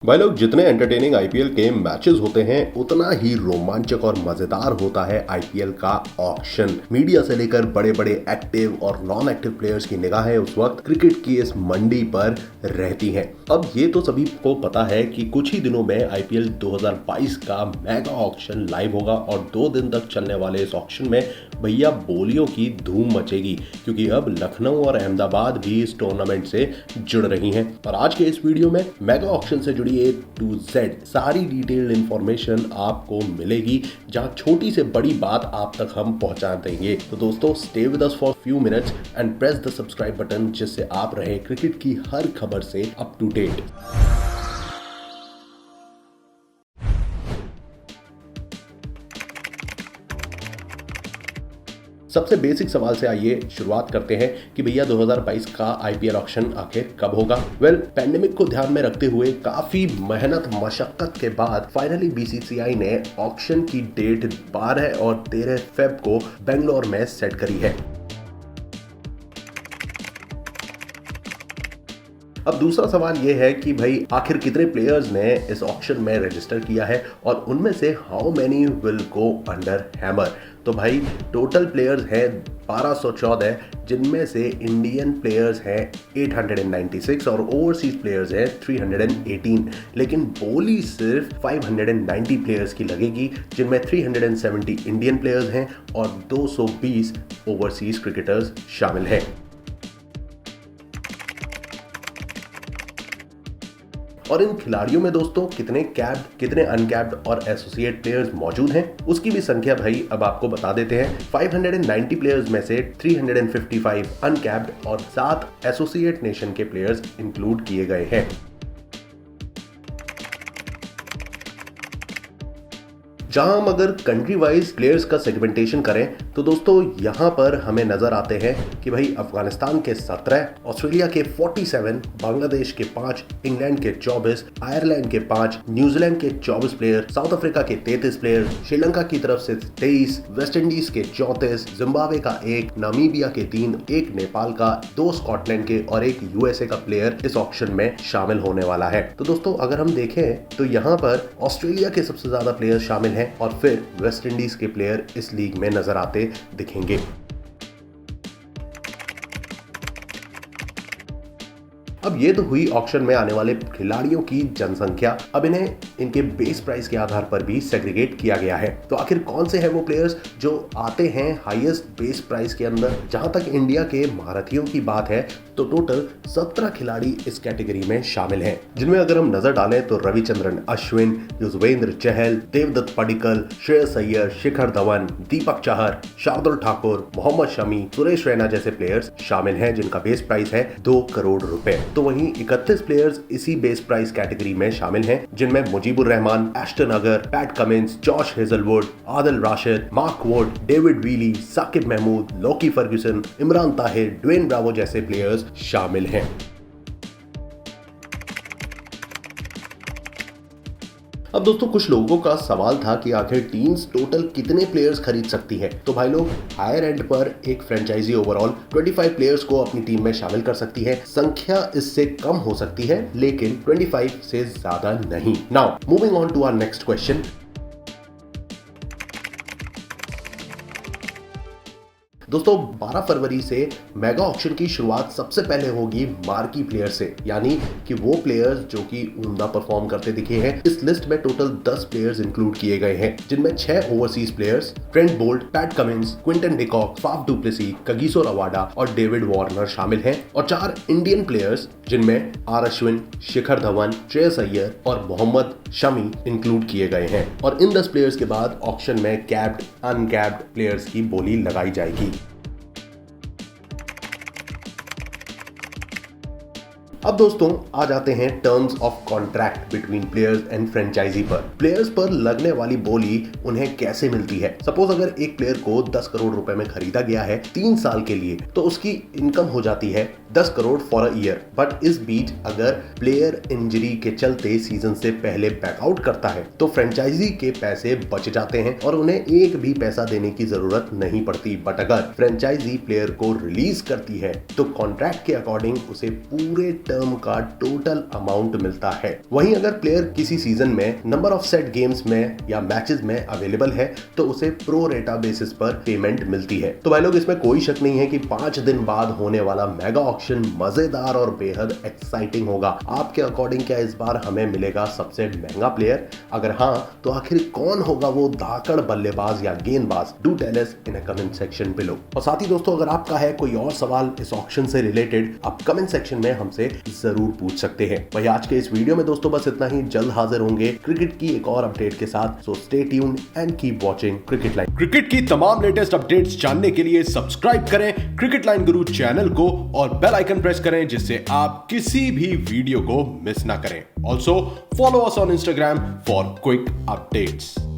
भाई लोग, जितने एंटरटेनिंग आईपीएल के मैचेस होते हैं उतना ही रोमांचक और मजेदार होता है आईपीएल का ऑक्शन। मीडिया से लेकर बड़े बड़े एक्टिव और नॉन एक्टिव प्लेयर्स की निगाहें उस वक्त क्रिकेट की इस मंडी पर रहती हैं। अब ये तो सभी को पता है कि कुछ ही दिनों में आईपीएल 2022 का मेगा ऑक्शन लाइव होगा और 2 दिन तक चलने वाले इस ऑक्शन में भैया बोलियों की धूम मचेगी, क्योंकि अब लखनऊ और अहमदाबाद भी इस टूर्नामेंट से जुड़ रही हैं। और आज के इस वीडियो में मेगा ऑक्शन से जुड़ी A to Z सारी डिटेल्ड इंफॉर्मेशन आपको मिलेगी, जहां छोटी से बड़ी बात आप तक हम पहुंचा देंगे। तो दोस्तों, stay with us for few minutes and press the subscribe button, जिससे आप रहे क्रिकेट की हर खबर से अप टू डेट। सबसे बेसिक सवाल से आइए शुरुआत करते हैं कि भैया 2022 का आईपीएल ऑक्शन आखिर कब होगा। पैंडेमिक को ध्यान में रखते हुए काफी मेहनत मशक्कत के बाद फाइनली बीसीसीआई ने ऑक्शन की डेट 12 और 13 फेब को बेंगलोर में सेट करी है। अब दूसरा सवाल यह है कि भाई आखिर कितने प्लेयर्स ने इस ऑक्शन में रजिस्टर किया है और उनमें से how many will go under hammer. तो भाई टोटल प्लेयर्स हैं 1214, जिनमें से इंडियन प्लेयर्स हैं 896 और ओवरसीज प्लेयर्स हैं 318। लेकिन बोली सिर्फ 590 प्लेयर्स की लगेगी, जिनमें 370 इंडियन प्लेयर्स हैं और 220 ओवरसीज क्रिकेटर्स शामिल हैं। और इन खिलाड़ियों में दोस्तों कितने कैप्ड, कितने अनकैप्ड और एसोसिएट प्लेयर्स मौजूद हैं, उसकी भी संख्या भाई अब आपको बता देते हैं। 590 प्लेयर्स में से 355 अनकैप्ड और 7 एसोसिएट नेशन के प्लेयर्स इंक्लूड किए गए हैं। जहां हम अगर कंट्री वाइज प्लेयर्स का सेगमेंटेशन करें तो दोस्तों यहां पर हमें नजर आते हैं कि भाई अफगानिस्तान के 17, ऑस्ट्रेलिया के 47, बांग्लादेश के 5, इंग्लैंड के 24, आयरलैंड के 5, न्यूजीलैंड के 24 प्लेयर, साउथ अफ्रीका के 33 प्लेयर, श्रीलंका की तरफ से 23, वेस्ट इंडीज के 34, जिम्बाब्वे का 1, नामीबिया के 3, 1 नेपाल का, 2 स्कॉटलैंड के और 1 यूएसए का प्लेयर इस ऑक्शन में शामिल होने वाला है। तो दोस्तों अगर हम देखें तो यहाँ पर ऑस्ट्रेलिया के सबसे ज्यादा प्लेयर शामिल हैं और फिर वेस्ट इंडीज के प्लेयर इस लीग में नजर आते दिखेंगे। अब ये तो हुई ऑक्शन में आने वाले खिलाड़ियों की जनसंख्या। अब इन्हें इनके बेस प्राइस के आधार पर भी सेग्रीगेट किया गया है। तो आखिर कौन से हैं वो प्लेयर्स जो आते हैं हाईएस्ट बेस प्राइस के अंदर। जहां तक इंडिया के महारथियों की बात है तो टोटल 17 खिलाड़ी इस कैटेगरी में शामिल हैं, जिनमें अगर हम नजर डालें तो रविचंद्रन अश्विन, युजवेंद्र चहल, देवदत्त पडिक्कल, श्रेयस अय्यर, शिखर धवन, दीपक चाहर, शार्दुल ठाकुर, मोहम्मद शमी, सुरेश रैना जैसे प्लेयर्स शामिल हैं, जिनका बेस प्राइस है 2 करोड़ रुपए। तो वहीं 31 प्लेयर्स इसी बेस प्राइस कैटेगरी में शामिल हैं, जिनमें Mujeebur Rahman, Ashton Agar, Pat Cummins, Josh Hazlewood, Adil Rashid, Mark Wood, David Willey, Saqib Mahmood, Lockie Ferguson, Imran Tahir, Dwayne Bravo जैसे प्लेयर्स शामिल हैं। अब दोस्तों कुछ लोगों का सवाल था कि आखिर टीम्स टोटल कितने प्लेयर्स खरीद सकती है। तो भाई लोग, हायर एंड पर एक फ्रेंचाइजी ओवरऑल 25 प्लेयर्स को अपनी टीम में शामिल कर सकती है। संख्या इससे कम हो सकती है, लेकिन 25 से ज्यादा नहीं। Now moving on to our next question. दोस्तों 12 फरवरी से मेगा ऑक्शन की शुरुआत सबसे पहले होगी मार्की प्लेयर से, यानी कि वो प्लेयर्स जो कि उम्दा परफॉर्म करते दिखे हैं। इस लिस्ट में टोटल 10 प्लेयर्स इंक्लूड किए गए हैं, जिनमें 6 overseas players Trent Boult, Pat Cummins, Quinton de Kock, Faf du Plessis, Kagiso Rabada और डेविड वार्नर शामिल हैं, और 4 इंडियन प्लेयर्स जिनमें आर अश्विन, शिखर धवन, श्रेयस अय्यर और मोहम्मद शमी इंक्लूड किए गए हैं। और इन 10 प्लेयर्स के बाद ऑक्शन में कैप्ड, अनकैप्ड प्लेयर्स की बोली लगाई जाएगी। अब दोस्तों आ जाते हैं terms of contract between players and franchisee पर। प्लेयर्स पर लगने वाली बोली उन्हें कैसे मिलती है। सपोज अगर एक प्लेयर को 10 करोड़ रुपए में खरीदा गया है 3 साल के लिए, तो उसकी इनकम हो जाती है 10 crore for a year. But इस बीच अगर प्लेयर इंजरी के चलते सीजन से पहले बैकआउट करता है तो फ्रेंचाइजी के पैसे बच जाते हैं और उन्हें एक भी पैसा देने की जरूरत नहीं पड़ती। बट अगर फ्रेंचाइजी प्लेयर को रिलीज करती है तो कॉन्ट्रैक्ट के अकॉर्डिंग उसे पूरे टर्म का टोटल अमाउंट मिलता है। वहीं अगर प्लेयर किसी सीजन में नंबर ऑफ सेट गेम्स में या मैचेस में अवेलेबल है तो उसे प्रो रेटा बेसिस पर पेमेंट मिलती है। तो भाई लोग, इसमें कोई शक नहीं है कि 5 दिन बाद होने वाला मेगा ऑक्शन मजेदार और बेहद एक्साइटिंग होगा। आपके अकॉर्डिंग क्या इस बार हमें मिलेगा सबसे महंगा प्लेयर? अगर हाँ तो आखिर कौन होगा वो धाकड़ बल्लेबाज या गेंदबाज? Do tell us in a comment section below. और साथ ही दोस्तों, अगर आपका है कोई और सवाल इस ऑक्शन से रिलेटेड, आप कमेंट सेक्शन में हमसे जरूर पूछ सकते हैं। वही आज के इस वीडियो में दोस्तों बस इतना ही। जल्द हाजिर होंगे क्रिकेट की एक और अपडेट के साथ। So stay tuned and keep watching cricket line. Cricket की तमाम लेटेस्ट अपडेट्स जानने के लिए सब्सक्राइब करें क्रिकेट लाइन गुरु चैनल को और बेल आइकन प्रेस करें जिससे आप किसी भी वीडियो को मिस ना करें। Also follow us on Instagram for quick updates.